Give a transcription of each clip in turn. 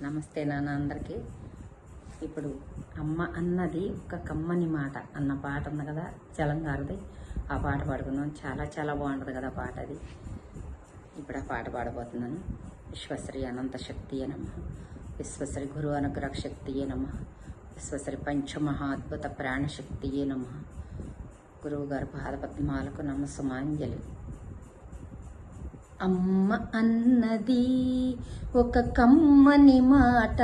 నమస్తే నాన్న అందరికీ. ఇప్పుడు అమ్మ అన్నది ఒక కమ్మని మాట అన్న పాట ఉంది కదా, చలంగారిది. ఆ పాట పాడుకుందాం. చాలా చాలా బాగుంటుంది కదా పాట అది. ఇప్పుడు ఆ పాట పాడబోతున్నాను. విశ్వశ్రీ అనంత శక్తియే నమః, విశ్వశ్రీ గురు అనుగ్రహ శక్తియే నమః, విశ్వశ్రీ పంచమహా అద్భుత ప్రాణశక్తియే నమః. గురువు గారి పాదపద్మాలకు నమస్సుమాంజలి. అమ్మ అన్నది ఒక కమ్మని మాట,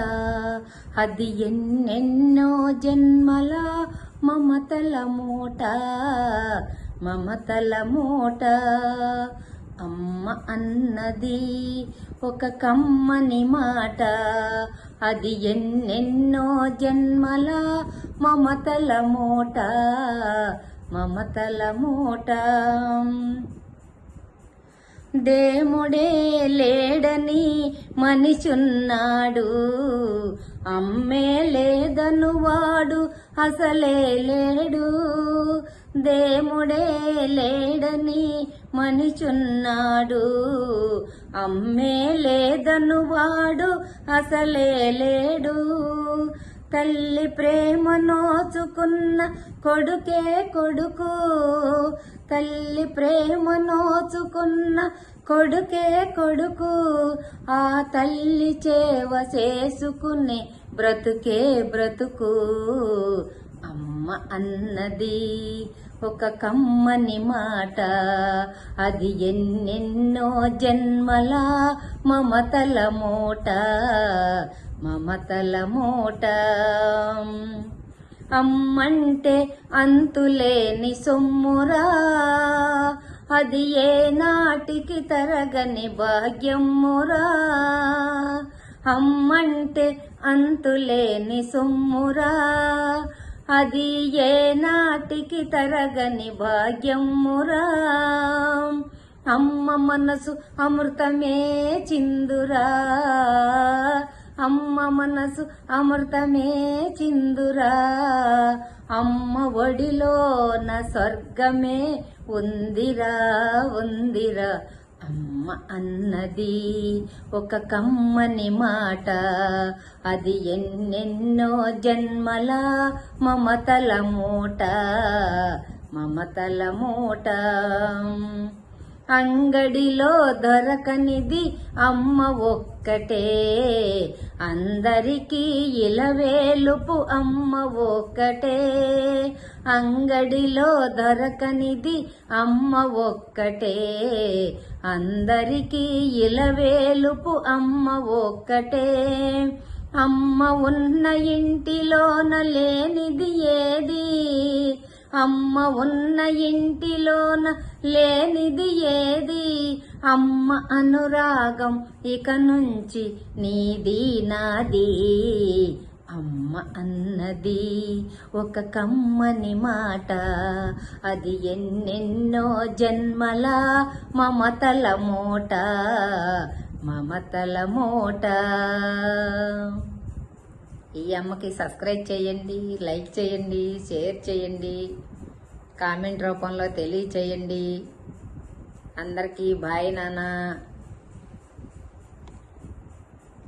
అది ఎన్నెన్నో జన్మల మమతల మూట, మమతల మూట. అమ్మ అన్నది ఒక కమ్మని మాట, అది ఎన్నెన్నో జన్మల మమతల మూట, మమతల మూట. దేవుడే లేడని మనిషున్నాడు, అమ్మే లేదను వాడు అసలే లేడు. దేవుడే లేడని మనిషున్నాడు, అమ్మే లేదను వాడు అసలే లేడు. తల్లి ప్రేమ నోచుకున్న కొడుకే కొడుకు, తల్లి ప్రేమ నోచుకున్న కొడుకే కొడుకు. ఆ తల్లి చేవ చేసుకునే బ్రతుకే బ్రతుకు. అమ్మ అన్నది ఒక కమ్మని మాట, అది ఎన్నెన్నో జన్మల మమతల మూట, మమతల మూట. అమ్మంటే అంతులేని సొమ్మురా, అది ఏ నాటికి తరగని భాగ్యమురా. అమ్మంటే అంతులేని సొమ్మురా, అది ఏ నాటికి తరగని భాగ్యమురా. అమ్మ మనసు అమృతమే చిందురా, అమ్మ మనసు అమృతమే చిందురా. అమ్మ ఒడిలోన స్వర్గమే ఉందిరా, ఉందిరా. అమ్మ అన్నది ఒక కమ్మని మాట, అది ఎన్నెన్నో జన్మల మమతల మూట, మమతల మూట. అంగడిలో దొరకనిది అమ్మ ఒక్కటే, అందరికీ ఇలవేలుపు అమ్మ ఒక్కటే. అంగడిలో దొరకనిది అమ్మ ఒక్కటే, అందరికీ ఇలవేలుపు అమ్మ ఒక్కటే. అమ్మ ఉన్న ఇంటిలోన లేనిది ఏది, అమ్మ ఉన్న ఇంటిలోన లేనిది ఏది. అమ్మ అనురాగం ఇక నుంచి నీది నాది. అమ్మ అన్నది ఒక కమ్మని మాట, అది ఎన్నెన్నో జన్మల మమతల మూట, మమతల మూట. ఈ అమ్మకి సబ్స్క్రైబ్ చేయండి, లైక్ చేయండి, షేర్ చేయండి, కామెంట్ రూపంలో తెలియచేయండి. అందరికీ బాయ్ నాన్న.